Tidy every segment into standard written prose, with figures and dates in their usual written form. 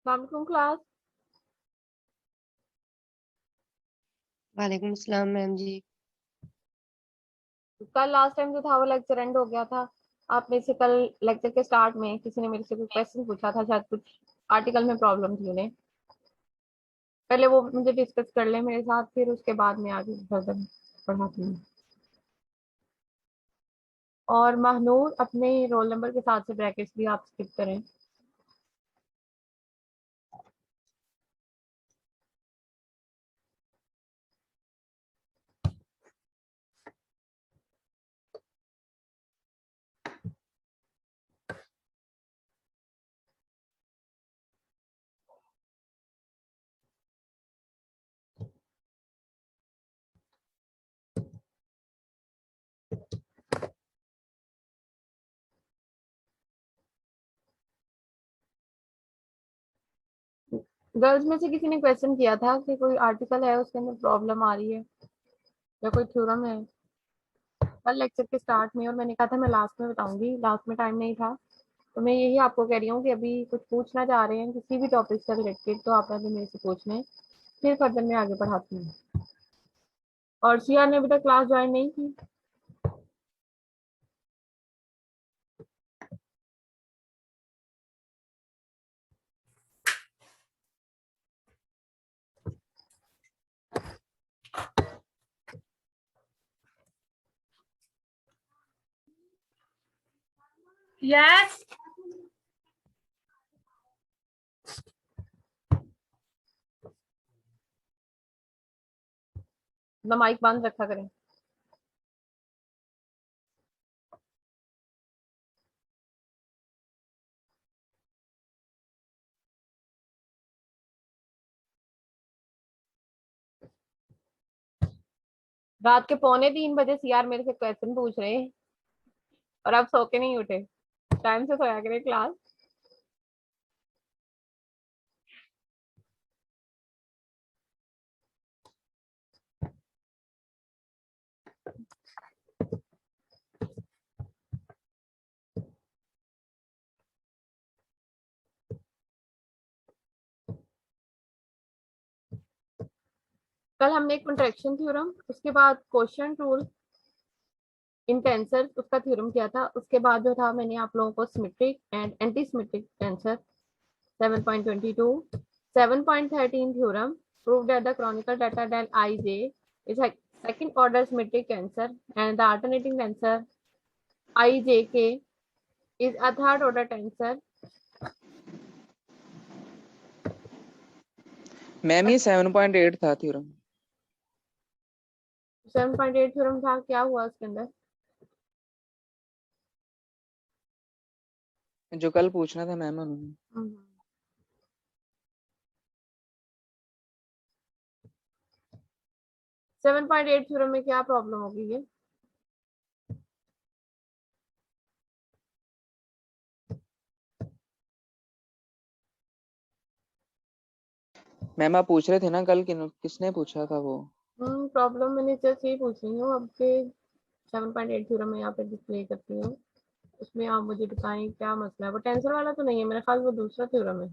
वालेकुम क्लास। वालेकुम अस्सलाम मैम जी। कल लास्ट टाइम जो था वो लेक्चर एंड हो गया था। आप में से कल लेक्चर के स्टार्ट में किसी ने मेरे से कोई क्वेश्चन पूछा था, शायद कुछ आर्टिकल में प्रॉब्लम थी उन्हें। पहले वो मुझे डिस्कस कर ले मेरे साथ, फिर उसके बाद में आगे फर्दर पढ़ाती हूँ। और महनूर अपने रोल नंबर के साथ से ब्रैकेट्स भी आप स्किप करें। गर्ल्स में से किसी ने क्वेश्चन किया था कि कोई आर्टिकल है उसके अंदर प्रॉब्लम आ रही है या कोई थ्योरम है कल लेक्चर के स्टार्ट में, और मैंने कहा था मैं लास्ट में बताऊंगी, लास्ट में टाइम नहीं था। तो मैं यही आपको कह रही हूँ कि अभी कुछ पूछना चाह रहे हैं किसी भी टॉपिक से रिलेटेड तो आप पहले मेरे से पूछ लें, फिर फर्दर मैं आगे पढ़ाती हूँ। और सिया ने अभी तक क्लास ज्वाइन नहीं की। यस अपना माइक बंद रखा करें। रात के 2:45 सीआर मेरे से क्वेश्चन पूछ रहे हैं और आप सो के नहीं उठे। टाइम से सोया करें क्लास। कल हमने एक कंट्रैक्शन थ्योरम, उसके बाद क्वेश्चन रूल इन टेंसर उसका थ्योरम किया था। उसके बाद जो था मैंने आप लोगों को symmetric and anti symmetric tensor 7.22 7.13 theorem proved that the canonical data del ij is a second order symmetric tensor and the alternating tensor ijk is a third order tensor। Ma'am ये 7.8 था थ्योरम। 7.8 थ्योरम था, क्या हुआ उसके अंदर? जो कल पूछना था मैम उन्होंने। 7.8 थ्योरम में क्या प्रॉब्लम होगी ये? मैम आप पूछ रहे थे ना कल, किसने पूछा था वो? प्रॉब्लम मैंने जस्ट यही पूछ रही हूँ अब के 7.8 थ्योरम में यहाँ पे डिस्प्ले करती हूँ। उसमें आप मुझे बताएं क्या मसला है। वो टेंसर वाला तो नहीं है मेरा ख्याल, वो दूसरा थ्योरम है।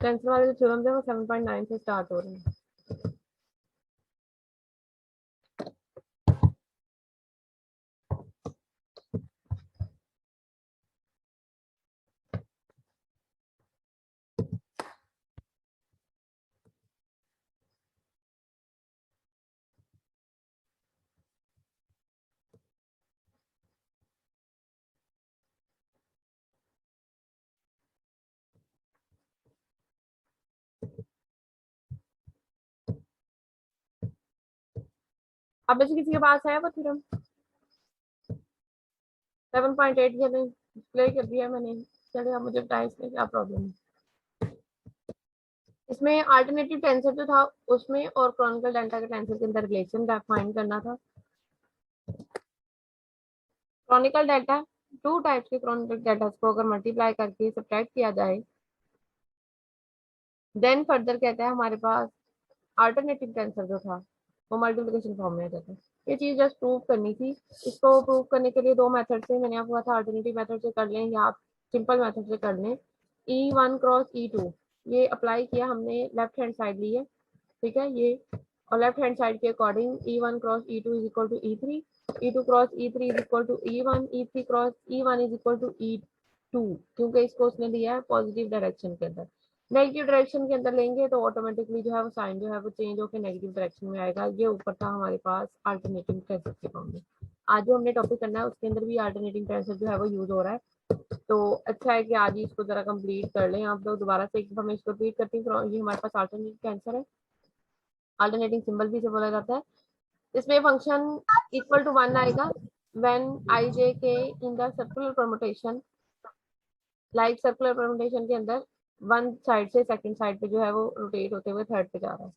टेंसर वाले जो थ्योरम है वो 7.9 से स्टार्ट हो रहे हैं। अब वैसे किसी के पास है वो थ्योरम 7.8 के लिए डिस्प्ले कर दिया मैंने। चलिए आप मुझे बताएं इसमें क्या प्रॉब्लम है। इसमें अल्टरनेटिव टेंसर जो था उसमें और क्रॉनिकल डेल्टा के टेंसर के अंदर रिलेशन फाइंड करना था। क्रॉनिकल डेल्टा, टू टाइप्स के क्रॉनिकल डेल्टा को अगर मल्टीप्लाई करके सब्ट्रैक्ट किया जाए, देन फर्दर कहता है हमारे पास अल्टरनेटिव टेंसर जो था वो मल्टीप्लिकेशन फॉर्म में आ जाता है। ये चीज जस्ट प्रूव करनी थी। इसको प्रूव करने के लिए दो मेथड से, मैंने आपको कहा था अल्टरनेटिव मेथड से कर लें या आप सिंपल मेथड से कर लें। E1 क्रॉस E2 ये अप्लाई किया हमने, लेफ्ट हैंड साइड ली है, ठीक है ये, और लेफ्ट हैंड साइड के according E1 cross E2 is equal to E3, E2 cross E3 is equal to E1, E3 cross E1 is equal to E2, क्योंकि इसको उसने दिया है पॉजिटिव डायरेक्शन के अंदर। नेगेटिव डायरेक्शन के अंदर लेंगे तो ऑटोमेटिकली जो है वो साइन जो है वो चेंज होकर नेगेटिव डायरेक्शन में आएगा। ये ऊपर था हमारे पास अल्टरनेटिंग टेंसर के फॉर्म में। आज जो हमने टॉपिक करना है उसके अंदर भी अल्टरनेटिंग टेंसर जो है वो यूज हो रहा है। तो अच्छा है कि आज ही इसको जरा कंप्लीट कर लें आप लोग। दोबारा से एक मैं इसको रिपीट करती हूँ। ये हमारे पास अल्टरनेटिंग टेंसर है, अल्टरनेटिंग सिंबल भी इसे बोला जाता है। इसमें फंक्शन इक्वल टू 1 आएगा व्हेन आई जे के in the circular permutation, like circular permutation के अंदर वन साइड से सेकंड साइड पे जो है वो रोटेट होते हुए थर्ड पे जा रहा है।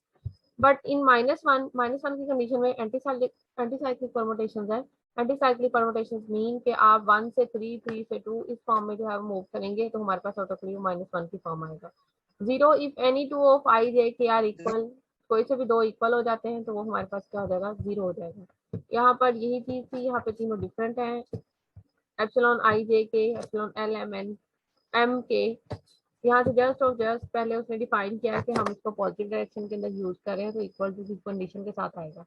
बट इन माइनस वन की कंडीशन में एंटीसाइक्लिक परमुटेशन है। एंटीसाइक्लिक परमुटेशन मीन कि आप 1 से 3, 3 से 2 इस फॉर्म में जो है मूव करेंगे तो हमारे पास ऑटोमेटिकली -1 की फॉर्म आएगा। 0 if any two of I J के आर इक्वल, कोई से भी दो इक्वल हो जाते हैं तो वो हमारे पास क्या हो जाएगा, 0 हो जाएगा। यहाँ पर यही चीज थी, यहाँ पे तीनों डिफरेंट है, epsilon I J K, epsilon L M N M K. यहाँ से जस्ट और जस्ट पहले उसने डिफाइन किया कि हम इसको पॉजिटिव डायरेक्शन के अंदर यूज कर रहे हैं तो इक्वल टू की कंडीशन के साथ आएगा।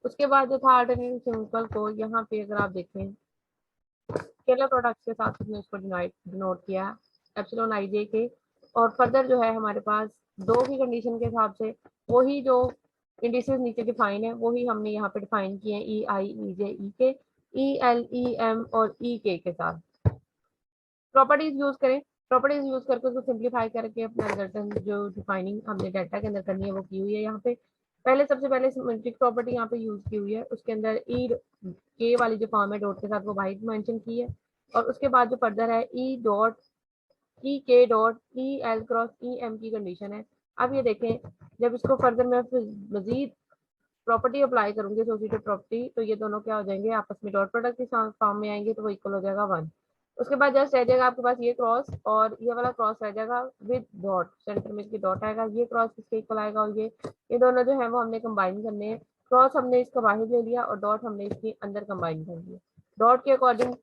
उसके बाद जो था अल्टरनेटिव सिंबल को यहाँ पे अगर आप देखें स्केलर प्रोडक्ट के साथ उसने इसको डिनोट किया एप्सिलॉन आई जे के। और फर्दर जो है हमारे पास दो की कंडीशन के हिसाब से वही जो इंडिसेस नीचे डिफाइन है वही हमने यहाँ पे डिफाइन किए हैं, ई आई ई जे ई के, ई एल ई एम और ई के साथ। प्रॉपर्टीज यूज करें, प्रॉपर्टीज यूज करके उसको सिंप्लीफाई करके अपना रिजल्ट जो डिफाइनिंग हमने डाटा के अंदर करनी है वो की हुई है। यहाँ पे पहले सबसे पहले सिमेट्रिक प्रॉपर्टी यहाँ पे यूज की हुई है, उसके अंदर ई के वाली जो फॉर्म है डॉट के साथ वो वाइट मेंशन की है। और उसके बाद जो फर्दर है ई dot E K dot E L cross E M की कंडीशन है। अब ये देखें जब इसको फर्दर मैं मजीद प्रॉपर्टी अप्लाई करूंगी एसोसिएटिव प्रॉपर्टी तो ये दोनों क्या हो जाएंगे, आपस में डॉट प्रोडक्ट के फॉर्म में आएंगे तो वो इक्वल हो जाएगा 1। उसके बाद जस्ट रह जाएगा आपके पास ये क्रॉस और ये वाला क्रॉस रह जाएगा विद डॉट, सेंटर में इसकी डॉट आएगा, ये क्रॉस किसके इक्वल आएगा और ये दोनों जो है वो हमने कंबाइन करने हैं। क्रॉस हमने इसका बाहर ले लिया और डॉट हमने इसके अंदर कंबाइन कर लिया। डॉट के अकॉर्डिंग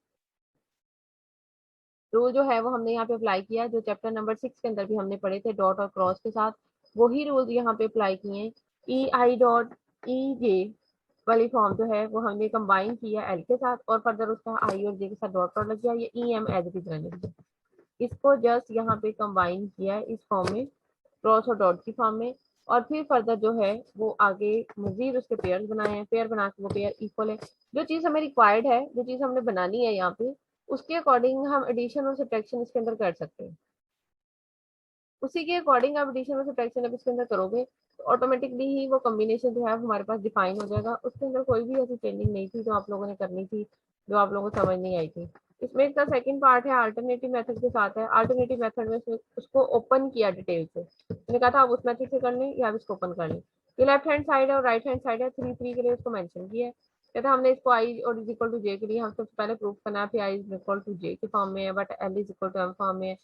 रूल जो है वो हमने यहाँ पे अप्लाई किया, जो चैप्टर नंबर 6 के अंदर भी हमने पढ़े थे डॉट और क्रॉस के साथ, वही रूल यहाँ पे अप्लाई किए हैं। ई आई डॉट ई जे वाली फॉर्म जो है वो हमने कंबाइन किया एल के साथ और फर्दर उसका आई और जे के साथ डॉट प्रोडक्ट लग गया, ये E M as it is रहने दिया। इसको जस्ट यहाँ पे कंबाइन किया है इस फॉर्म में, क्रॉस और डॉट की फॉर्म में। और फिर फर्दर जो है वो आगे मजीद उसके पेयर बनाए हैं, पेयर बना के वो पेयर इक्वल है। जो चीज हमें रिक्वायर्ड है, जो चीज हमने बनानी है यहाँ पे, उसके अकॉर्डिंग हम एडिशन और सब्ट्रैक्शन इसके अंदर कर सकते हैं। उसी के अकॉर्डिंग आप एडिशन और सब्ट्रैक्शन अब इसके अंदर करोगे तो ऑटोमेटिकली ही वो कॉम्बिनेशन जो है हमारे पास डिफाइन हो जाएगा। उसके अंदर कोई भी ऐसी चेंजिंग नहीं थी जो आप लोगों ने करनी थी, जो आप लोगों को समझ नहीं आई थी। इसमें इसका सेकंड पार्ट है अल्टरनेटिव मेथड के साथ है। अल्टरनेटिव मेथड में उसको ओपन किया डिटेल से, मैंने कहा था आप उस मेथड से कर लें या आप इसको ओपन कर लें। ये लेफ्ट हैंड साइड है और राइट हैंड साइड है, 3 के लिए उसको मेंशन किया है। कहता हमने इसको आई और इज इक्वल टू जे के लिए हम सबसे पहले प्रूफ करना है I is equal to J के फॉर्म में है but L is equal to M form में है।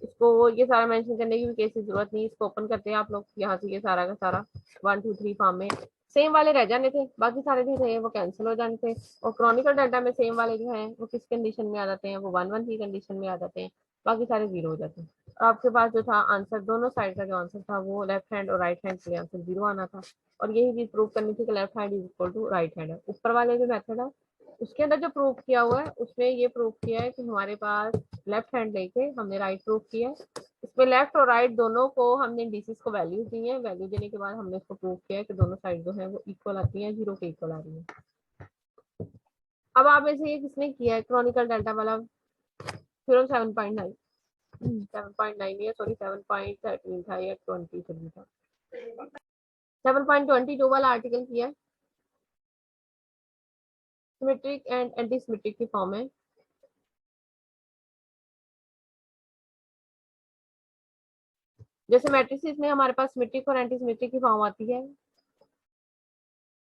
इसको ये सारा मेंशन करने की भी केस जरूरत नहीं, इसको ओपन करते हैं आप लोग यहाँ से, ये सारा का सारा 1 2 3 फॉर्म में सेम वाले रह जाने थे, बाकी सारे जो थे वो कैंसिल हो जाने थे। और क्रॉनिकल डाटा में सेम वाले जो है वो किस कंडीशन में आ जाते हैं, वो 1 1 की कंडीशन में आ जाते हैं, बाकी सारे 0 हो जाते हैं। और आपके पास जो था आंसर, दोनों साइड का जो आंसर था वो लेफ्ट हैंड और राइट हैंड के लिए आंसर 0 आना था। और यही चीज प्रूव करनी थी कि left hand is equal to right hand है। ऊपर वाले जो मेथड है उसके अंदर जो प्रूव किया हुआ है उसमें ये प्रूव किया है कि हमारे पास लेफ्ट हैंड लेके हमने राइट प्रूव किया है। इसमें लेफ्ट और राइट दोनों को हमने इंडिसेस को वैल्यूज दी है, वैल्यू देने के बाद हमने इसको प्रूव किया है कि दोनों साइड जो है वो इक्वल आती है, 0 के इक्वल आ रही है। अब आप में से ये किसने किया है क्रॉनिकल डेल्टा वाला थ्योरम 7.9, 7.9 है सॉरी 7.13 था या 23 था, 7.22 वाला आर्टिकल किया है, सिमेट्रिक एंड एंटी सिमेट्रिक की फॉर्म है। जैसे मैट्रिसेस में हमारे पास सिमेट्रिक और एंटी सिमेट्रिक की फॉर्म आती है,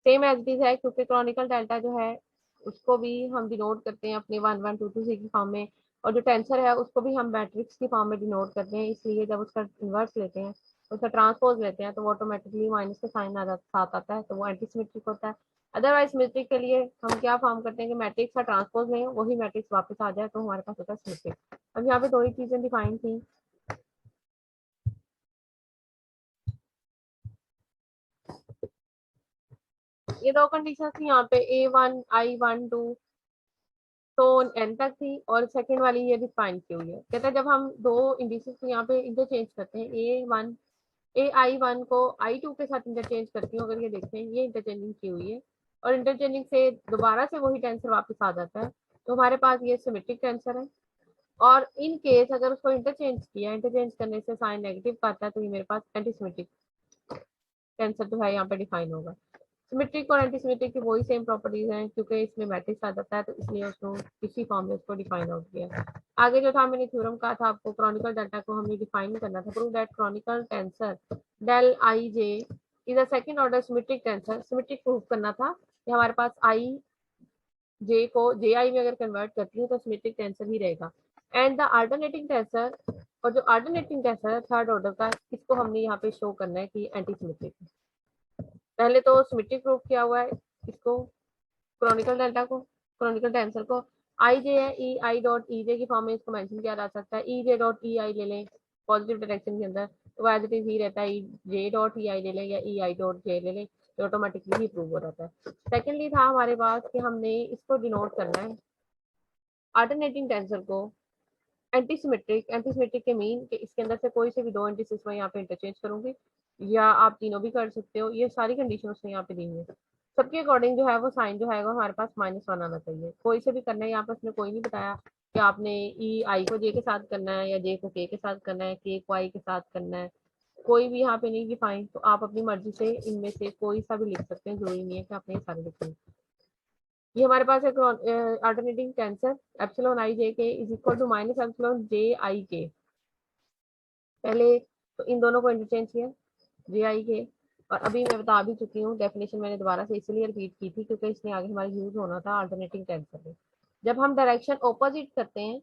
सेम एज इट इज है, क्योंकि क्रॉनिकल डेल्टा जो है उसको भी हम डिनोट करते हैं अपने 1 1 2 2 3 की फॉर्म में, और जो टेंसर है उसको भी हम मैट्रिक्स की फॉर्म में डिनोट करते हैं, इसलिए जब उसका इन्वर्स लेते हैं उसका ट्रांसपोज लेते हैं तो वो ऑटोमेटिकली माइनस का साइन साथ आता है, तो वो एंटी सिमेट्रिक होता है। अदरवाइज सिमेट्रिक के लिए हम क्या फॉर्म करते हैं कि मैट्रिक्स का ट्रांसपोज लें, वही मैट्रिक्स वापस आ जाए, तो हमारे पास होता है सिमेट्रिक। अब यहाँ पे दो ही चीजें डिफाइन थी। ये दो कंडीशन थी यहाँ पे A1 I1 2 तो n तक थी, और सेकंड वाली ये डिफाइन की हुई है। कहता है जब हम दो इंडिसेस को यहाँ पे इंटरचेंज करते हैं, AI1 को I2 के साथ इंटरचेंज करती हूँ, अगर ये देखते हैं ये इंटरचेंजिंग की हुई है, और इंटरचेंजिंग से दोबारा से वही टेंसर वापस आ जाता है, तो हमारे पास ये सिमेट्रिक टेंसर है। और इन केस अगर उसको इंटरचेंज किया, इंटरचेंज करने से साइन नेगेटिव का आता है, तो ये मेरे पास एंटी सिमेट्रिक टेंसर जो है यहाँ पे डिफाइन होगा। सिमेट्रिक और एंटीसिमेट्रिक की वही सेम प्रॉपर्टीज हैं, क्योंकि इसमें मैट्रिक्स आ जाता है, तो इसलिए उसको इसी फॉर्म में उसको डिफाइन आउट किया। आगे जो था मैंने थ्योरम कहा था आपको, क्रॉनिकल डाटा को हमें डिफाइन करना था। Prove that Kronecker tensor del I J is a second order symmetric tensor. Symmetric prove करना था कि हमारे पास आई जे को जे आई में अगर कन्वर्ट करती हूँ तो सिमेट्रिक टेंसर ही रहेगा। एंड द अल्टरनेटिंग टेंसर, और जो अल्टरनेटिंग टेंसर है थर्ड ऑर्डर का, इसको हमने यहाँ पे शो करना है कि एंटी सिमेट्रिक। पहले तो सिमेट्रिक प्रूफ किया हुआ है इसको, क्रॉनिकल डेल्टा को, क्रॉनिकल टेंसर को। आई जे है, ई आई डॉट ई जे की फॉर्म में इसको मेंशन किया जा सकता है। ई जे डॉट ई आई ले लें पॉजिटिव डायरेक्शन के अंदर, तो एज इट इज ही रहता है। ई जे डॉट ई आई ले लें या ई आई डॉट जे ले लें, तो ऑटोमेटिकली ही प्रूव हो जाता है। सेकेंडली था हमारे पास कि हमने इसको डिनोट करना है, अल्टरनेटिंग टेंसर को एंटीसिमेट्रिक, एंटीसिमेट्रिक के मीन कि इसके अंदर से कोई से भी दो एंटीसिस मैं यहाँ पे इंटरचेंज करूंगी, या आप तीनों भी कर सकते हो। ये सारी कंडीशन उसने यहाँ पे दी हुई है। सबके अकॉर्डिंग जो है वो साइन जो है वो हमारे पास -1 आना चाहिए। कोई से भी करना है, यहाँ पे उसने कोई नहीं बताया कि आपने ई आई को जे के साथ करना है या जे को के साथ करना है, के को आई के साथ करना है। कोई भी यहाँ पे नहीं डिफाइन, तो आप अपनी मर्जी से इनमें से कोई सा भी लिख सकते हैं, जरूरी नहीं है कि आपने ये सारे लिखें। ये हमारे पास है alternating tensor epsilon I J K is equal to minus epsilon J I K. पहले तो इन दोनों को इंटरचेंज किया जे आई के, और अभी मैं बता भी चुकी हूँ, डेफिनेशन मैंने दोबारा से इसलिए रिपीट की थी क्योंकि इसने आगे हमारे यूज होना था अल्टरनेटिंग टेंसर में। जब हम डायरेक्शन ऑपोजिट करते हैं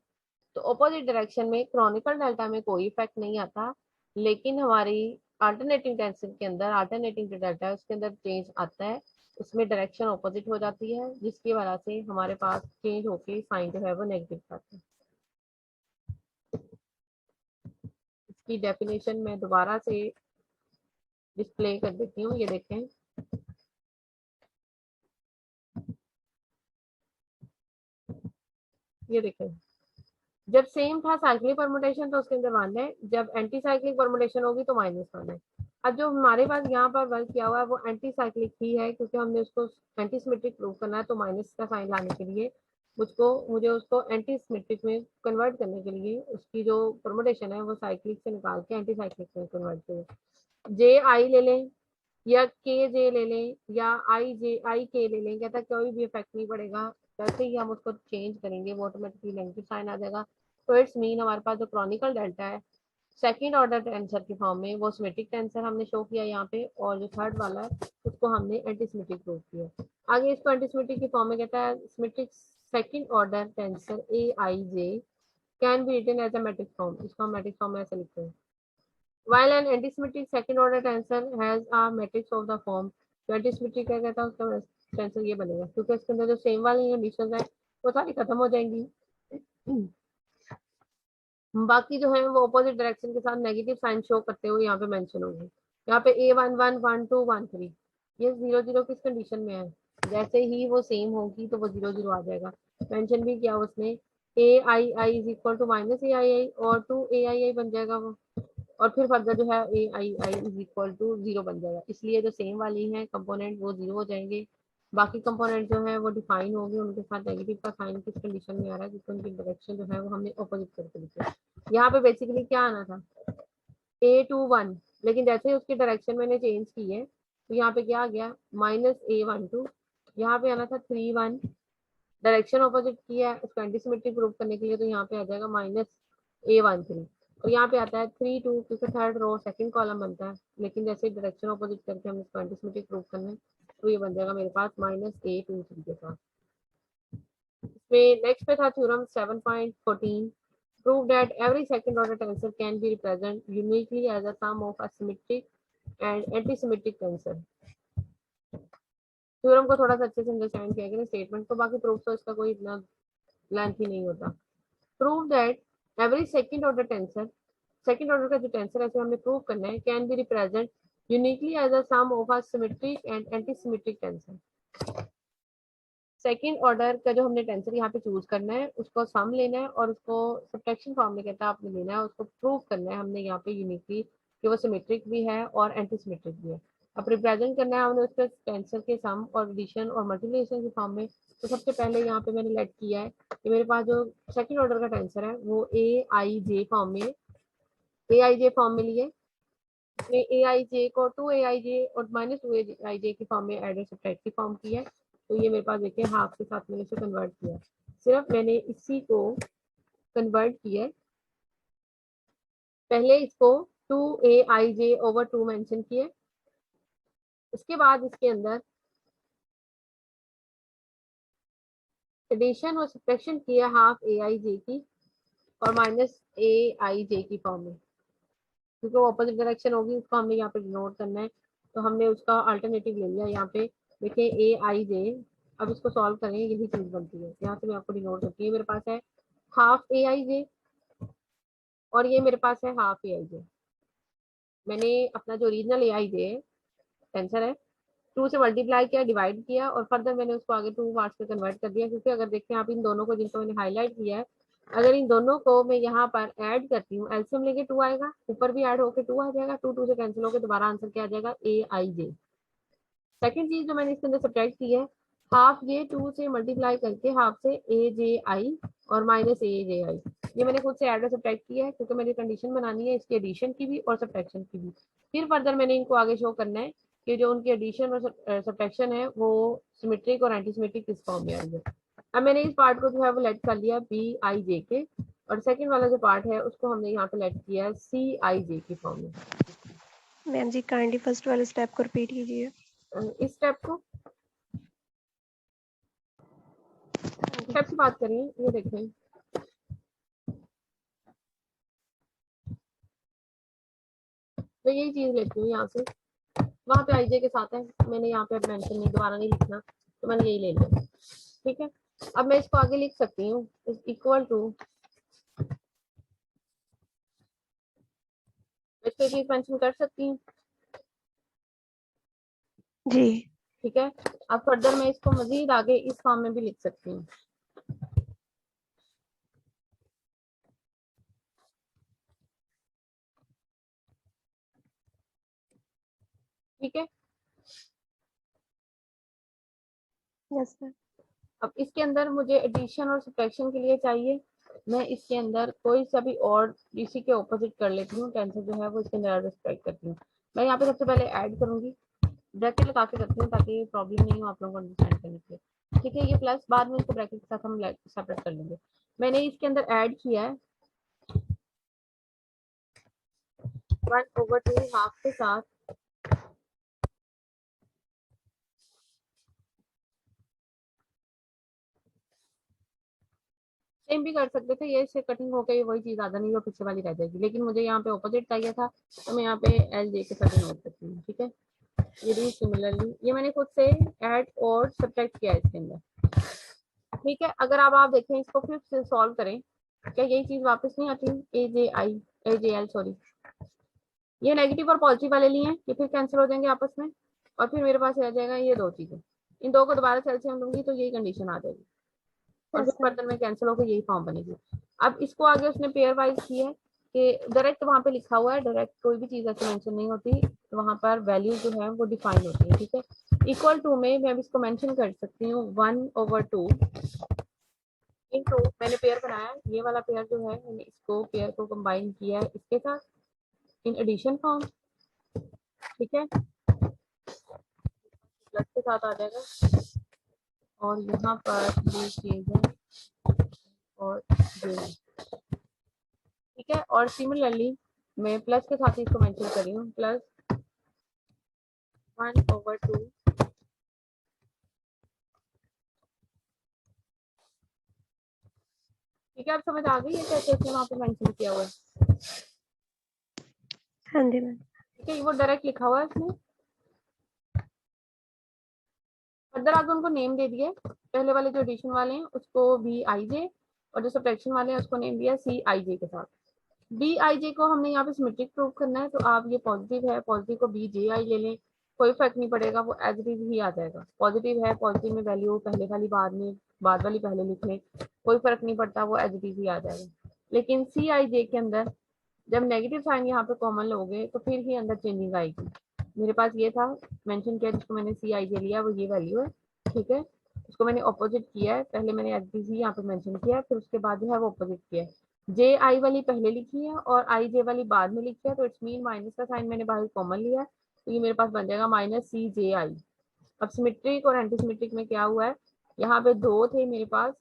तो ऑपोजिट डायरेक्शन में क्रॉनिकल डेल्टा में कोई इफेक्ट नहीं आता, लेकिन हमारी अल्टरनेटिंग टेंसर के अंदर अल्टरनेटिंग जो डेल्टा है उसके अंदर चेंज आता है, उसमें डायरेक्शन ऑपोजिट हो जाती है, जिसकी वजह से हमारे पास चेंज होके साइन जो है वो नेगेटिव आता है। इसकी डेफिनेशन मैं दोबारा से डिस्प्ले कर देती हूँ, ये देखें। ये देखें, जब सेम था साइक्लिक परमुटेशन तो उसके अंदर 1 है, जब एंटी साइक्लिक परमुटेशन होगी तो -1 है। अब जो हमारे पास यहाँ पर वर्क किया हुआ है वो एंटी साइक्लिक ही है, क्योंकि हमने उसको एंटी सिमेट्रिक प्रूव करना है, तो माइनस का साइन लाने के लिए मुझे उसको एंटी सिमेट्रिक में कन्वर्ट करने के लिए उसकी जो परमुटेशन है वो साइक्लिक से निकाल के एंटी साइक्लिक में कन्वर्ट करें। जे आई ले लें या के जे ले लें या आई जे आई के ले लें, कहता कोई भी इफेक्ट नहीं पड़ेगा, जैसे ही हम उसको चेंज करेंगे वो ऑटोमेटिकली नेगेटिव साइन आ जाएगा। तो इट्स मीन हमारे पास जो क्रॉनिकल डेल्टा है सेकंड ऑर्डर टेंसर की फॉर्म में वो सिमेट्रिक टेंसर हमने शो किया यहाँ पे, और जो थर्ड वाला है उसको हमने एंटीसिमेट्रिक प्रूव किया। आगे इसको एंटीसिमेट्रिक की फॉर्म में कहता है symmetric second order tensor A I J can be written as a matrix form. इसको हम मैट्रिक्स फॉर्म में ऐसे लिखते हैं। While an antisymmetric second order tensor has a matrix of the form, तो antisymmetric क्या कहता है उसका टेंसर ये बनेगा, क्योंकि इसके अंदर जो सेम वाली कंडीशंस है वो सारी खत्म हो जाएंगी। बाकी जो है वो अपोजिट डायरेक्शन के साथ नेगेटिव साइन शो करते हुए यहाँ पे मेंशन होगी। यहाँ पे A11 12 13 ये 0 0 किस कंडीशन में है, जैसे ही वो सेम होगी तो वो 0 0 आ जाएगा। मेंशन भी किया उसने ए आई आई इज इक्वल टू माइनस ए आई आई और 2 AII बन जाएगा वो, और फिर फर्दर जो है ए आई आई इज इक्वल टू 0 बन जाएगा। इसलिए जो सेम वाली है कंपोनेंट वो 0 हो जाएंगे, बाकी कंपोनेंट जो है वो डिफाइन होंगे, उनके साथ नेगेटिव का साइन किस कंडीशन में आ रहा है, जिसको उनकी डायरेक्शन जो है वो हमने ऑपोजिट करके लिखा है। यहाँ पे बेसिकली क्या आना था A21, लेकिन जैसे ही उसकी डायरेक्शन मैंने चेंज की है तो यहाँ पे क्या आ गया -A12। यहाँ पे आना था 3 1, डायरेक्शन ऑपोजिट किया है उसको एंटीसिमेट्रिक प्रूव करने के लिए, तो यहाँ पे आ जाएगा -A13। और यहाँ पे आता है 3 2, क्योंकि थर्ड रो सेकंड कॉलम बनता है, लेकिन जैसे डायरेक्शन ऑपोजिट करके हम इसको एंटीसिमेट्रिक प्रूव करना है, तो ये बन जाएगा मेरे पास -A23 के साथ। इसमें नेक्स्ट पे था theorem 7.14 Prove that every second order tensor can be represented uniquely as a sum of a symmetric and antisymmetric tensor. Theorem को थोड़ा सा अच्छे से अंडरस्टैंड किया गया स्टेटमेंट को, बाकी प्रूफ तो इसका कोई इतना लेंथ ही नहीं होता. Prove that every second order tensor, second order का जो टेंसर है हमें प्रूव करना है, can be represent uniquely as a sum of a symmetric and antisymmetric tensor. Second order का जो हमने टेंसर यहाँ पे चूज करना है, उसको सम लेना है और उसको सब्ट्रैक्शन फॉर्म में कहता है आपने लेना है, उसको प्रूव करना है हमने यहाँ पे यूनिकली कि वो सिमेट्रिक भी है और एंटीसिमेट्रिक भी है. अब रिप्रेजेंट करना है हमने उसके टेंसर के सम और एडिशन और मल्टीप्लिकेशन के फॉर्म में. तो सबसे पहले यहाँ पे मैंने लेट किया है कि मेरे पास जो सेकंड ऑर्डर का टेंसर है वो ए आई जे फॉर्म में, ए आई जे फॉर्म में लिए, ए आई जे को टू ए आई जे और माइनस टू ए आई जे की फॉर्म में एड और सब्ट्रैक्ट की फॉर्म की है. तो ये मेरे पास देखिए हाफ के साथ मैंने इसे कन्वर्ट किया, सिर्फ मैंने इसी को कन्वर्ट किया. पहले इसको two A I J over two mention किए, उसके बाद इसके अंदर एडिशन और सब्ट्रैक्शन किया हाफ ए आई जे की और माइनस ए आई जे की फॉर्म में, क्योंकि वो ऑपोजिट डायरेक्शन होगी उसको हमने यहाँ पे डिनोट करना है. तो हमने उसका अल्टरनेटिव ले लिया यहाँ पे. देखिए ए आई जे, अब इसको सॉल्व करें यही चीज बनती है. यहाँ से मैं आपको डिनोट करती है, मेरे पास है हाफ ए आई जे और ये मेरे पास है हाफ ए आई जे. मैंने अपना जो original A I J tensor है टू से मल्टीप्लाई किया, डिवाइड किया और फर्दर मैंने उसको आगे टू पार्ट्स में कन्वर्ट कर दिया. क्योंकि अगर देखें आप इन दोनों को जिनको मैंने हाईलाइट किया है, अगर इन दोनों को मैं यहाँ पर ऐड करती हूँ, एलसीएम लेके टू आएगा, ऊपर भी ऐड होके टू आ जाएगा, टू टू से कैंसिल होकर दोबारा आंसर क्या आ जाएगा ए आई जे. सेकेंड चीज जो मैंने इसके अंदर सब्ट्रैक्ट की है, हाफ ये टू से मल्टीप्लाई करके हाफ से ए जे आई और माइनस ए जे आई, ये मैंने खुद से ऐड और सब्ट्रैक्ट किया है क्योंकि मेरी कंडीशन बनानी है इसकी एडिशन की भी और सब्ट्रैक्शन की भी. फिर फर्दर मैंने इनको आगे शो करना है कि जो उनकी एडिशन और सब्ट्रैक्शन है वो सिमेट्रिक और एंटीसिमेट्रिक किस फॉर्म में आएंगे. अब मैंने इस पार्ट को जो है वो लेट कर लिया बी आई जे के, और सेकंड वाला जो पार्ट है उसको हमने यहाँ पे लेट किया है सी आई जे की फॉर्म में. मैम जी काइंडली फर्स्ट वाले स्टेप को रिपीट कीजिए. इस स्टेप को स्टेप की बात करें, ये देखें मैं यही चीज लेती हूँ यहाँ से, वहां पे आईजे के साथ है, मैंने यहाँ पे मेंशन नहीं दोबारा नहीं लिखना, तो मैंने यही ले लिया. ठीक है, अब मैं इसको आगे लिख सकती हूँ इक्वल टू, इसको एक मेंशन कर सकती हूँ. जी ठीक है, अब फर्दर मैं इसको मजीद आगे इस फॉर्म में भी लिख सकती हूँ. ठीक है, यस सर. अब इसके अंदर मुझे एडिशन और सब्ट्रैक्शन के लिए चाहिए, मैं इसके अंदर कोई सा भी और इसी के ऑपोजिट कर लेती हूँ, टेंसर जो है वो इसके अंदर ऐड सब्ट्रैक्ट करती हूँ. मैं यहाँ पे सबसे पहले ऐड करूंगी, ब्रैकेट लगा के करती हूँ ताकि प्रॉब्लम नहीं हो आप लोगों को अंडरस्टैंड करने के लिए. ठीक है, ये प्लस बाद में इसको ब्रैकेट के साथ हम सेपरेट कर लेंगे. मैंने इसके अंदर ऐड किया है 1/2 हाफ के साथ सेम भी कर सकते थे, ये से कटिंग होकर वही चीज आधा नहीं, वो पीछे वाली रह जाएगी, लेकिन मुझे यहाँ पे ऑपोजिट चाहिए था तो मैं यहाँ पे एल जे के साथ नोट करती हूँ. ठीक है, ये भी सिमिलरली ये मैंने खुद से ऐड और सब्ट्रैक्ट किया है इसके अंदर. ठीक है, अगर आप देखें इसको फिर से सॉल्व करें, क्या यही चीज वापस नहीं आती, ए जे आई ए जे एल सॉरी, ये नेगेटिव और पॉजिटिव वाले लिए हैं, ये फिर कैंसिल हो जाएंगे आपस में और फिर मेरे पास रह जाएगा ये दो चीजें. इन दो को दोबारा से एलसीएम लूंगी तो यही कंडीशन आ जाएगी और फिर बर्तन में कैंसिल होकर यही फॉर्म बनेगी. अब इसको आगे उसने पेयर वाइज किया है कि डायरेक्ट वहां पे लिखा हुआ है, डायरेक्ट कोई भी चीज ऐसे मेंशन नहीं होती, तो वहां पर वैल्यू जो है वो डिफाइन होती है. ठीक है, इक्वल टू में मैं अब इसको मेंशन कर सकती हूँ 1/2 इनटू, मैंने पेयर बनाया, ये वाला पेयर जो है मैंने इसको पेयर को कंबाइन किया है इसके साथ इन एडिशन फॉर्म. ठीक है, प्लस के साथ आ जाएगा और यहाँ पर ये चीज है और ये. ठीक है, और सिमिलरली मैं प्लस के साथ इसको मेंशन कर रही हूँ प्लस 1/2 ठीक ठीक है, आप समझ आ गई है कैसे इसने वहाँ पे मेंशन किया हुआ है? हाँ जी मैम। ठीक है, वो डायरेक्ट लिखा हुआ है इसमें। फर्दर आपने उनको नेम दे दिए, पहले वाले जो एडिशन वाले हैं उसको बी आई जे, और जो सब्ट्रैक्शन वाले हैं उसको नेम दिया सी आई जे के साथ। बी आई जे को हमने यहाँ पे सिमेट्रिक प्रूव करना है, तो आप ये पॉजिटिव है, पॉजिटिव को बी जे आई ले लें, कोई फर्क नहीं पड़ेगा, वो एज इट इज ही आ जाएगा। पॉजिटिव है, पॉजिटिव में वैल्यू पहले वाली बाद में, बाद वाली पहले लिख लें, कोई फर्क नहीं पड़ता, वो एज इट इज ही आ जाएगा। लेकिन सी आई जे के अंदर जब नेगेटिव साइन यहाँ पे कॉमन लोगे तो फिर ही अंदर चेंजिंग आएगी। मेरे पास ये था मेंशन किया, जिसको मैंने सी आई जे लिया वो ये वैल्यू है, ठीक है। उसको मैंने ऑपोजिट किया है, पहले मैंने एच बी सी यहाँ पे मेंशन किया है, फिर उसके बाद जो है वो ऑपोजिट किया है। जे आई वाली पहले लिखी है और आई जे वाली बाद में लिखी है, तो इट्स मीन माइनस का साइन मैंने बाहर कॉमन लिया है, तो ये मेरे पास बन जाएगा माइनस सी जे आई। अब सिमेट्रिक और एंटी सिमेट्रिक में क्या हुआ है, यहाँ पे दो थे मेरे पास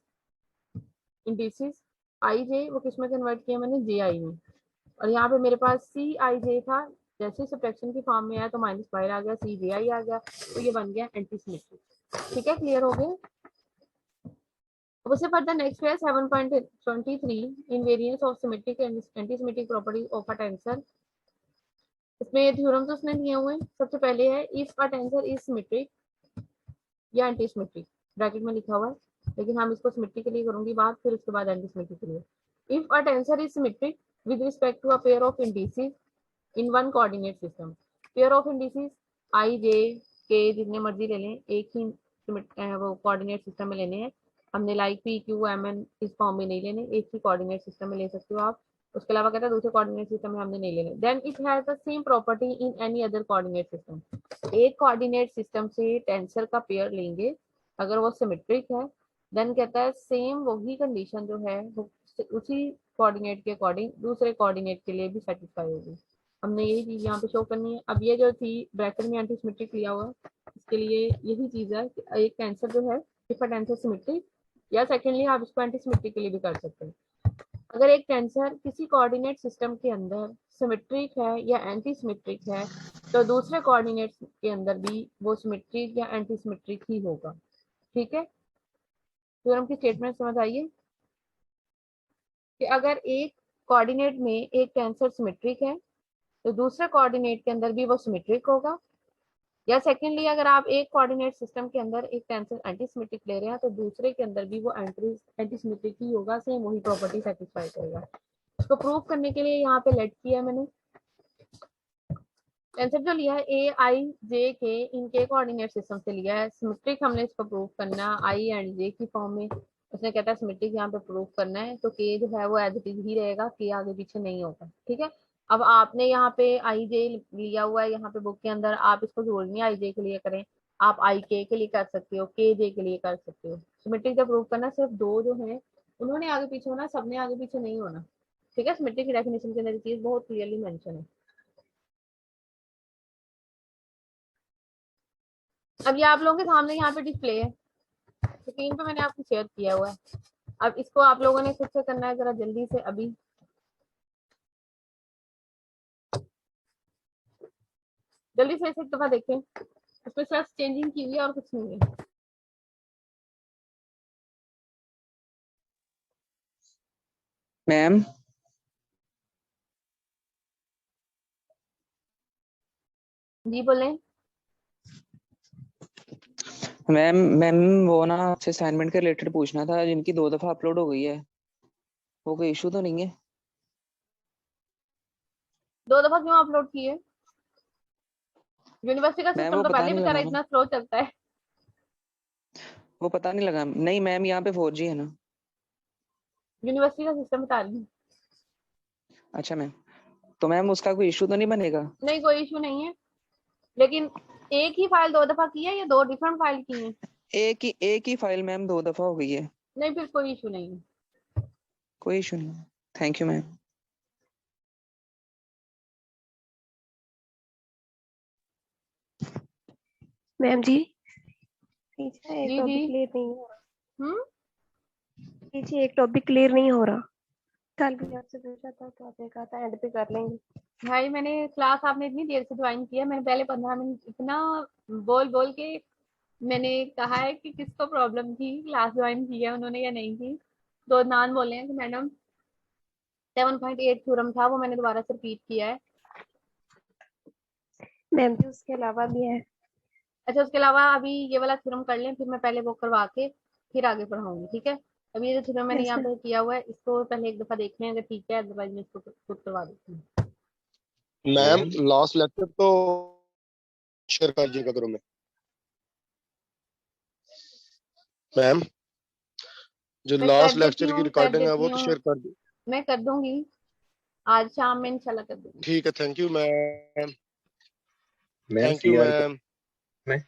इंडिसेस, आई जे वो किस में कन्वर्ट किया मैंने, जे आई में, और यहाँ पे मेरे पास सी आई जे था, जैसे सब्ट्रैक्शन की फॉर्म में आया तो माइनस बाहर आ गया, सी जे आई आ गया, तो ये बन गया एंटी सिमेट्रिक। ठीक है, क्लियर हो गया। उससे फर्दर नेक्स्ट है 7.23 invariance of symmetric and anti symmetric property of a tensor. इसमें ये थ्योरम्स उसने दिए हुए हैं। सबसे पहले है if a tensor is symmetric या एंटी सिमेट्रिक, ब्रैकेट में लिखा हुआ है, लेकिन हम इसको सिमेट्रिक के लिए करूंगी बात, फिर उसके बाद एंटी सिमेट्रिक के लिए। If a tensor is symmetric with respect to a pair of indices in one coordinate system, pair of indices I J K जितने मर्जी ले लें, एक ही वो कोऑर्डिनेट सिस्टम में लेने हैं हमने, like P Q M N इस फॉर्म में नहीं लेने, एक ही कोऑर्डिनेट सिस्टम में ले सकते हो आप, उसके अलावा कहता है दूसरे कोऑर्डिनेट सिस्टम में हमने नहीं लेने। Then it has the same property in any other coordinate system, एक कोऑर्डिनेट सिस्टम से टेंसर का पेयर लेंगे अगर वो सिमेट्रिक है, देन कहता है सेम वही कंडीशन जो है वो उसी कोऑर्डिनेट के अकॉर्डिंग दूसरे कोऑर्डिनेट के लिए भी सेटिस्फाई होगी। हमने यही चीज यहाँ पे शो करनी है। अब ये जो थी ब्रैकेट में एंटी सिमेट्रिक लिया हुआ है, इसके लिए यही चीज है कि एक टेंसर जो है इफ अ टेंसर सिमेट्रिक, या सेकेंडली आप इसको एंटी सिमेट्रिक के लिए भी कर सकते हैं। अगर एक टेंसर किसी कोऑर्डिनेट सिस्टम के अंदर सिमेट्रिक है या एंटी सिमेट्रिक है, तो दूसरे कोऑर्डिनेट के अंदर भी वो सिमेट्रिक या एंटी सिमेट्रिक ही होगा। ठीक है, थ्योरम की स्टेटमेंट समझ आइए कि अगर एक कोऑर्डिनेट में एक टेंसर सिमेट्रिक है तो दूसरे कोऑर्डिनेट के अंदर भी वो सिमेट्रिक होगा, या सेकेंडली अगर आप एक कोऑर्डिनेट सिस्टम के अंदर एक टेंसर एंटी सिमेट्रिक ले रहे हैं तो दूसरे के अंदर भी वो एंटी सिमेट्रिक ही होगा, सेम वही प्रॉपर्टी सेटिस्फाई करेगा। इसको प्रूव करने के लिए यहाँ पे लेट किया मैंने, टेंसर जो लिया है ए आई जे के, इनके कोऑर्डिनेट सिस्टम से लिया है, सिमेट्रिक हमने इसको प्रूव करना आई एंड जे की फॉर्म में, उसने कहता है सिमेट्रिक यहाँ पे प्रूव करना है, तो के जो है वो एज इट इज ही रहेगा, के आगे पीछे नहीं होगा। ठीक है, अब आपने यहाँ पे आई जे लिया हुआ है यहाँ पे बुक के अंदर, आप इसको जरूर नहीं आई जे के लिए करें, आप आई के लिए कर सकते हो, के जे के लिए कर सकते हो। सिमेट्रिक जब प्रूव करना सिर्फ दो जो है उन्होंने आगे पीछे होना, सबने आगे पीछे नहीं होना। ठीक है, सिमेट्रिक की डेफिनेशन के अंदर चीज बहुत क्लियरली मेंशन है। अब ये आप लोगों के सामने यहाँ पे डिस्प्ले है, स्क्रीन पे मैंने आपको शेयर किया हुआ है। अब इसको आप लोगों ने खुद से करना है जरा जल्दी से, अभी जल्दी से एक दफा देखें, उसमें सिर्फ चेंजिंग की हुई है और कुछ नहीं है। मैम जी बोले। मैम मैम वो ना आपसे असाइनमेंट के रिलेटेड पूछना था, जिनकी 2 दफा अपलोड हो गई है, वो कोई इशू तो नहीं है? दो दफा क्यों अपलोड किए? यूनिवर्सिटी का मैम सिस्टम वो तो पता पहले ही नहीं बेचारा लगा ना, इतना स्लो चलता है। वो पता नहीं लगा। नहीं मैम यहाँ पे 4G है ना। यूनिवर्सिटी का सिस्टम बता रही हूँ। अच्छा मैम, तो मैम उसका कोई इशू तो नहीं बनेगा? नहीं, कोई इशू नहीं है, लेकिन एक ही फाइल दो दफा की है या दो डिफरेंट फाइल की है? एक ही फाइल मैम 2 दफा हो गई है। नहीं, फिर कोई इशू नहीं है। कोई इशू नहीं। Thank you ma'am. मैम जी पीछे एक जी टॉपिक जी। क्लियर नहीं हो रहा, हम्म, पीछे एक टॉपिक क्लियर नहीं हो रहा। कल भी आपसे पूछा था तो आपने कहा था एंड पे कर लेंगे। भाई मैंने क्लास आपने इतनी देर से ज्वाइन किया, मैंने पहले 15 मिनट इतना बोल बोल के मैंने कहा है कि किसको प्रॉब्लम थी, क्लास ज्वाइन की है उन्होंने या नहीं की। दो नान बोले हैं कि मैडम 7.8 थ्योरम था, वो मैंने दोबारा से रिपीट किया है। मैम जी उसके अलावा भी है। अच्छा, उसके अलावा अभी ये वाला थ्योरम कर लें, फिर मैं पहले वो करवा के फिर आगे पढ़ाऊंगी, ठीक है। अभी ये जो थ्योरम मैंने यस यहाँ मैम। पे किया हुआ है, इसको पहले एक दफा देख लें, अगर ठीक है, अदरवाइज मैं इसको खुद करवा देती हूँ। मैम लास्ट लेक्चर तो शेयर कर दीजिएगा ग्रुप में। मैम जो मैं कर लास्ट देती लेक्चर की हूँ, कर रिकॉर्डिंग है देती वो तो हूँ, शेयर कर दी। मैं कर दूंगी, आज शाम में इंशाल्लाह कर दूंगी। ठीक है, thank you ma'am. Ma'am thank you CR ma'am. में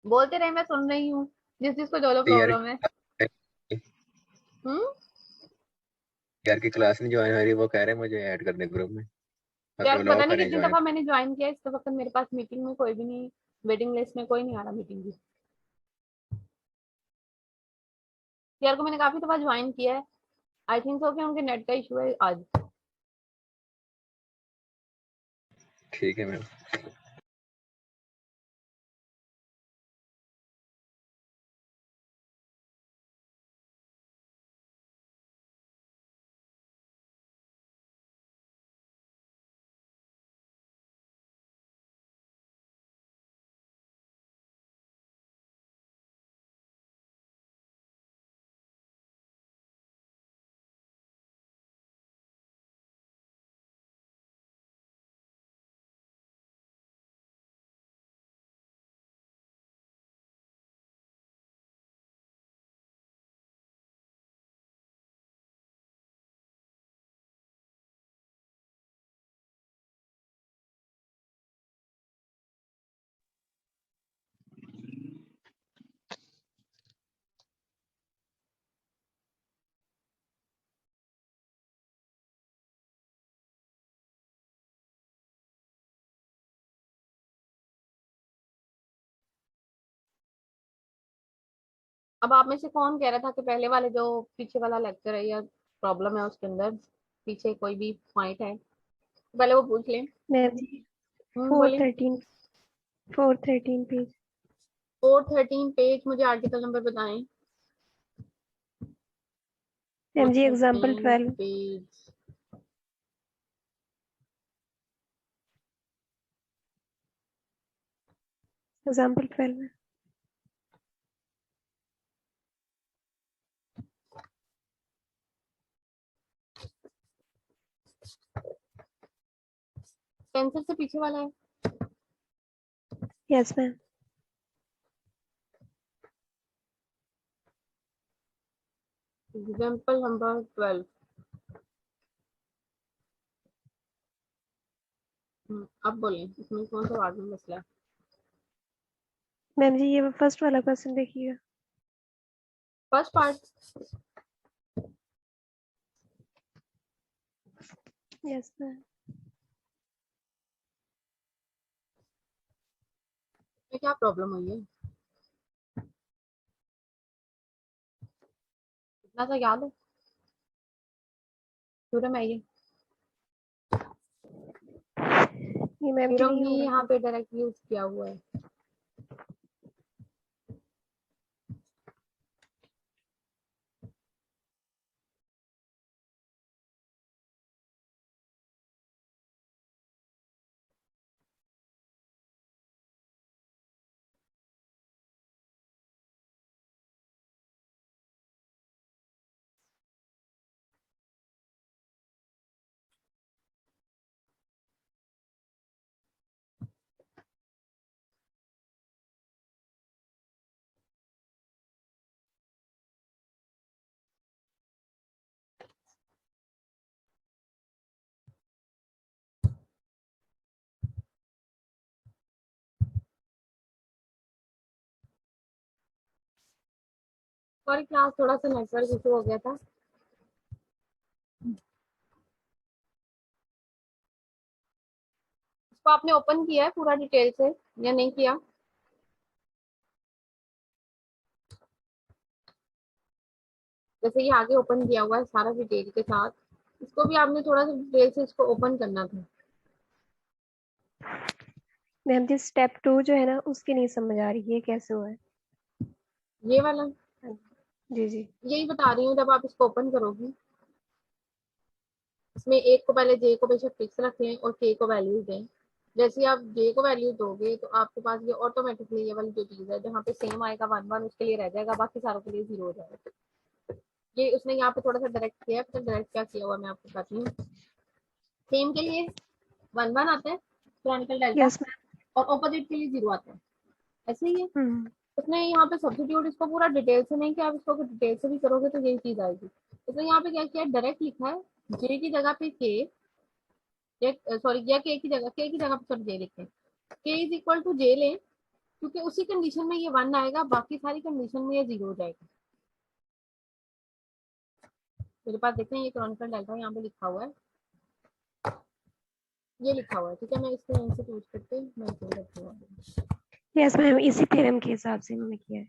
बोलते रहे, मैं सुन रही हूँ, जिस जिसको जो जो सीआर प्रॉब्लम है। हम्म। सीआर की क्लास नहीं ज्वाइन हो रही, वो कह रहे हैं मुझे ऐड कर दें ग्रुप में, यार मतलब पता अलाउ नहीं करें कितनी ज्वाइन। दफा मैंने ज्वाइन किया, इस वक्त मेरे पास मीटिंग में कोई भी नहीं, वेटिंग लिस्ट में कोई नहीं आ रहा मीटिंग की। यार को मैंने काफी दफा ज्वाइन किया है, आई थिंक सो कि उनके नेट का इशू है आज। ठीक है मैम। अब आप में से कौन कह रहा था कि पहले वाले जो पीछे वाला लेक्चर है या प्रॉब्लम है उसके अंदर, पीछे कोई भी पॉइंट है, पहले वो पूछ लें। मैम जी बोलिए। 413 पेज। 413 पेज, मुझे आर्टिकल नंबर बताएं। मैम जी एग्जाम्पल 413 12। पेज। एग्जाम्पल 12 में। पेंसिल से पीछे वाला है। Yes ma'am. Example number 12। अब बोलिए, इसमें कौन सा वार्ड में मसला है। मैम जी ये फर्स्ट वाला क्वेश्चन देखिएगा। First part. Yes ma'am. में क्या प्रॉब्लम हुई है, इतना सा याद है थ्योरम है ये। ये मैम जी थ्योरम नहीं ही हो रहा यहाँ था। पे डायरेक्ट यूज किया हुआ है। सॉरी क्लास, थोड़ा सा नेटवर्क इशू हो गया था। इसको आपने ओपन किया है पूरा डिटेल से या नहीं किया। जैसे ये आगे ओपन किया हुआ है सारा डिटेल के साथ, इसको भी आपने थोड़ा सा डिटेल से इसको ओपन करना था। मैम जी स्टेप 2 जो है ना उसकी नहीं समझ आ रही है कैसे हुआ है। ये वाला। हाँ जी जी यही बता रही हूँ, जब आप इसको ओपन करोगी इसमें एक को पहले जे को बेशक फिक्स रखें और के को वैल्यू दें। जैसे आप जे को वैल्यू दोगे तो आपके पास ये ऑटोमेटिकली ये वाली जो चीज है जहाँ पे सेम आएगा 1 1 उसके लिए रह जाएगा, बाकी सारों के लिए 0 हो जाएगा। ये उसने यहाँ पे थोड़ा सा डायरेक्ट किया है, तो डायरेक्ट क्या किया हुआ मैं आपको बताती हूँ। सेम के लिए 1 1 आता है क्रॉनिकल डेल्टा, यस मैम। और ऑपोजिट के लिए 0 आता है, ऐसे ही है। हम्म उसने यहाँ पे सब्स्टिट्यूट इसको पूरा डिटेल से नहीं किया, आप इसको डिटेल से भी करोगे तो यही चीज आएगी। उसने यहाँ पे क्या किया, डायरेक्ट लिखा है जे की जगह पे के, सॉरी या के की जगह पे सॉरी जे लिखे, के इज इक्वल टू जे ले, क्योंकि उसी कंडीशन में ये 1 आएगा, बाकी सारी कंडीशन में ये 0 हो जाएगा। मेरे पास देखें ये क्रॉनिकल डेल्टा यहाँ पे लिखा हुआ है, ये लिखा हुआ है, ठीक है। मैं इसको यहीं से यूज करके मैं इसे करती हूँ, यस मैम, इसी थ्योरम के हिसाब से मैंने किया है।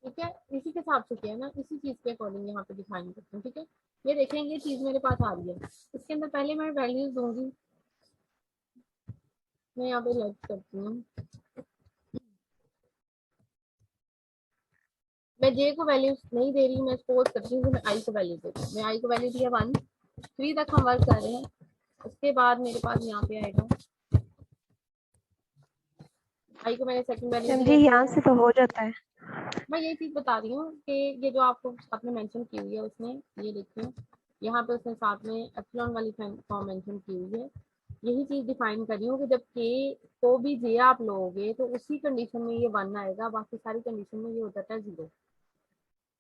ठीक है। इसी के हिसाब से किया है ना, इसी चीज के अकॉर्डिंग यहाँ पे डिफाइन करते हैं, ठीक है। ये देखें ये चीज मेरे पास आ रही है, इसके अंदर पहले मैं वैल्यूज दूंगी, मैं यहाँ पे लेट करती हूँ, मैं जे को वैल्यू नहीं दे रही, मैं सपोज करती हूँ कि मैं आई को वैल्यू दे रही हूँ। मैं आई को वैल्यू दिया 1 3 तक हम वर्क कर रहे हैं। उसके बाद मेरे पास यहाँ पे आएगा आई को मैंने सेकंड वैल्यू मैम दी जी है यहाँ 2। से तो हो जाता है। मैं यही चीज बता रही हूँ कि ये जो आपको आपने मेंशन की हुई है उसने, ये देखिए यहाँ पे उसने साथ में एप्सिलॉन वाली फॉर्म मेंशन की हुई है। यही चीज डिफाइन कर रही हूँ कि जब के को भी जे आप लोगे तो उसी कंडीशन में ये 1 आएगा, बाकी सारी कंडीशन में ये हो जाता है 0।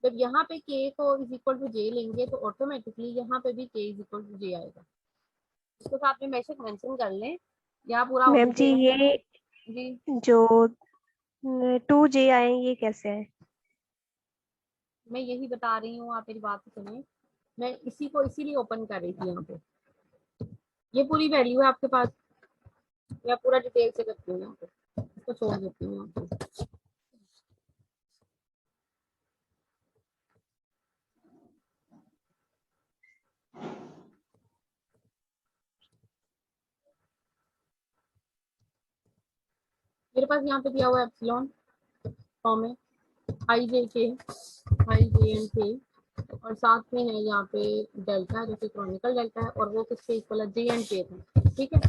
जब यहाँ पे के को इज इक्वल टू जे लेंगे तो ऑटोमेटिकली यहाँ पे भी के इज इक्वल टू जे आएगा। इसको साथ में बेशक मेंशन कर लें, यहाँ पूरा हो मैम भी जी जाएगा ये जी। जो 2J आए ये कैसे है? मैं यही बता रही हूँ, आप मेरी बात सुने, मैं इसी को इसीलिए ओपन कर रही थी यहाँ पे। ये पूरी वैल्यू है आपके पास, मैं पूरा डिटेल से करती हूँ यहाँ पे, इसको छोड़ देती हूँ यहाँ पे। मेरे पास यहाँ पे दिया हुआ है एप्सिलॉन फॉर्म है, आई जे एंड के, और साथ में है यहाँ पे डेल्टा जो कि क्रॉनिकल डेल्टा है, और वो किसके इक्वल है, जे एंड के था, ठीक है।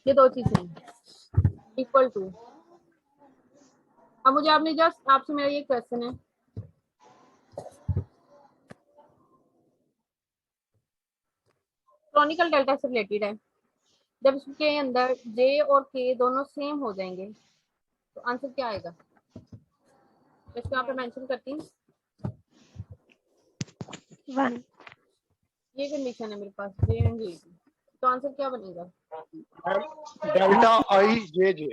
ये दो चीजें हैं इक्वल टू। अब मुझे आपने जस्ट आपसे मेरा ये क्वेश्चन है, क्रॉनिकल डेल्टा से रिलेटेड है, जब इसके अंदर जे और के दोनों सेम हो जाएंगे तो आंसर क्या आएगा। इसको यहाँ पे मेंशन करती हूँ, 1। ये कंडीशन है मेरे पास जे एंड जे, तो आंसर क्या बनेगा। डेल्टा आई जे जे।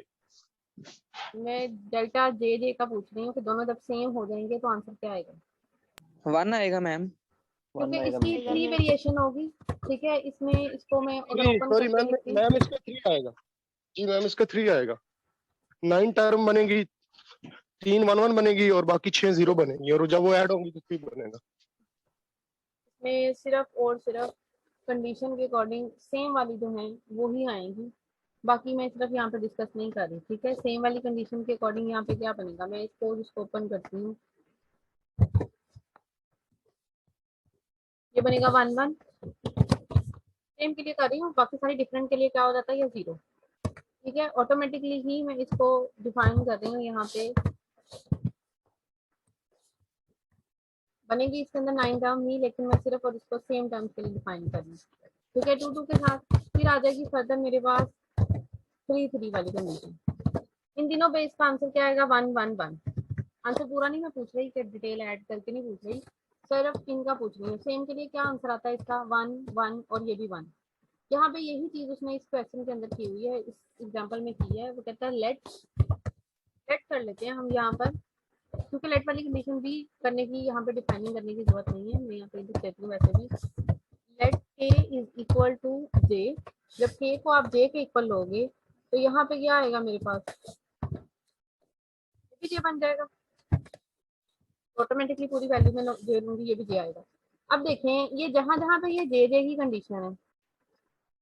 मैं डेल्टा जे जे का पूछ रही हूँ कि दोनों जब सेम हो जाएंगे तो आंसर क्या आएगा, 1 आएगा मैम। क्योंकि इसकी 3 वेरिएशन होगी, ठीक है। इसमें इसको मैं अगर 3 ओपन सॉरी करके मैम, लिखती मैम इसका 3 आएगा जी, मैम इसका 3 आएगा। 9 टर्म बनेगी, 3 1 1 बनेगी और बाकी 6 0 बनेगी, और जब वो ऐड होंगी तो 3 बनेगा। में सिर्फ और सिर्फ कंडीशन के अकॉर्डिंग सेम वाली जो है वो ही आएंगी, बाकी मैं सिर्फ यहाँ पे डिस्कस नहीं कर रही, ठीक है। सेम वाली कंडीशन के अकॉर्डिंग यहाँ पे क्या बनेगा, मैं इसको ओपन करती हूँ, ये बनेगा 1 1, सेम के लिए कर रही हूँ, बाकी सारी डिफरेंट के लिए क्या हो जाता है, ये 0, ठीक है। ऑटोमेटिकली ही मैं इसको डिफाइन कर रही हूँ, यहाँ पे बनेगी इसके अंदर 9 टर्म ही, लेकिन मैं सिर्फ और इसको सेम टर्म्स के लिए डिफाइन कर रही हूँ, ठीक है। 2 2 के साथ फिर आ जाएगी फर्दर मेरे पास 3 3 वाली कंडीशन। इन दिनों पे इसका आंसर क्या आएगा, 1 1 1। आंसर पूरा नहीं मैं पूछ रही कि डिटेल ऐड करके नहीं पूछ रही, सिर्फ इनका पूछ रही हूँ। सेम के लिए क्या आंसर आता है इसका, 1 1, और ये भी 1। यहाँ पे यही चीज उसने इस क्वेश्चन के अंदर की हुई है, इस एग्जांपल में की है। वो कहता है लेट कर लेते हैं हम यहाँ पर, क्योंकि लेट वाली कंडीशन भी करने की यहाँ पे डिफाइनिंग करने की जरूरत नहीं है, मैं यहाँ पे लिख देती हूँ वैसे भी। Late K is equal to जे, जब के को आप जे के इक्वल लोगे तो यहाँ पे क्या आएगा मेरे पास, ये बन जाएगा ऑटोमेटिकली, पूरी वैल्यू में जे लूंगी ये भी जे आएगा। अब देखें ये जहां जहां पे ये जे की कंडीशन है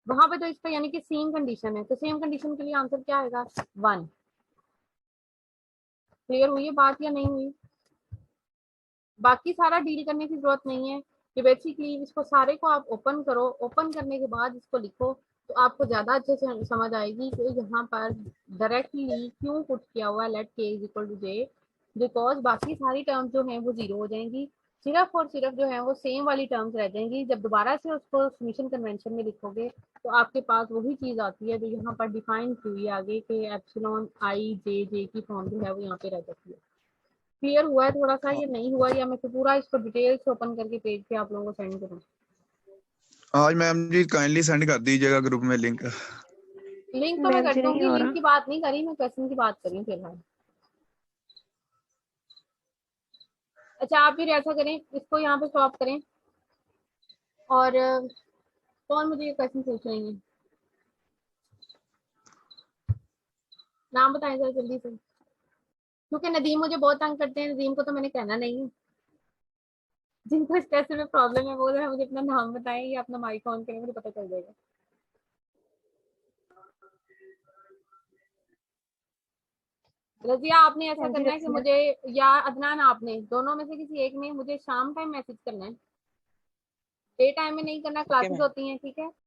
वहां पे तो इसका यानी कि सेम कंडीशन है, तो सेम कंडीशन के लिए आंसर क्या आएगा, 1। क्लियर हुई है बात या नहीं हुई। बाकी सारा डील करने की जरूरत नहीं है। कि बेसिकली इसको सारे को आप ओपन करो, ओपन करने के बाद इसको लिखो, तो आपको ज्यादा अच्छे से समझ आएगी कि यहाँ पर डायरेक्टली क्यों पुट किया हुआ है let K is equal to J, because बाकी सारी टर्म्स जो हैं वो जीरो हो जाएंगी, सिर्फ और सिर्फ जो है वो सेम वाली टर्म्स रह जाएंगी। जब दोबारा से उसको समीशन कन्वेंशन में लिखोगे तो आपके पास वही चीज आती है जो यहाँ पर डिफाइन की हुई है आगे के एप्सिलॉन आई जे जे की फॉर्म जो है वो यहाँ पे रह जाती है। क्लियर हुआ है थोड़ा सा, ये नहीं हुआ, या मैं तो पूरा इसको डिटेल से ओपन करके पेज पे आप लोगों को सेंड करूँ? आज मैम जी काइंडली सेंड कर दीजिएगा ग्रुप में लिंक। लिंक तो मैं मैम कर जी नहीं दूंगी, हो लिंक रहा। की बात नहीं करी, मैं क्वेश्चन की बात करी फिलहाल। अच्छा आप फिर ऐसा करें, इसको यहाँ पे स्टॉप करें, और कौन मुझे ये क्वेश्चन पूछ रही है, नाम बताएं जरा जल्दी से, क्योंकि नदीम मुझे बहुत तंग करते हैं। नदीम को तो मैंने कहना नहीं है, जिनको इस टेस्ट में प्रॉब्लम है वो जो है मुझे अपना नाम बताएं या अपना माइक ऑन करें, मुझे पता चल जाएगा। रजिया आपने ऐसा हाँ जी, करना है कि रजिया। मुझे, या अदनान आपने, दोनों में से किसी एक ने मुझे शाम टाइम मैसेज करना है, डे टाइम में नहीं करना, क्लासेस मैम। होती हैं, ठीक है।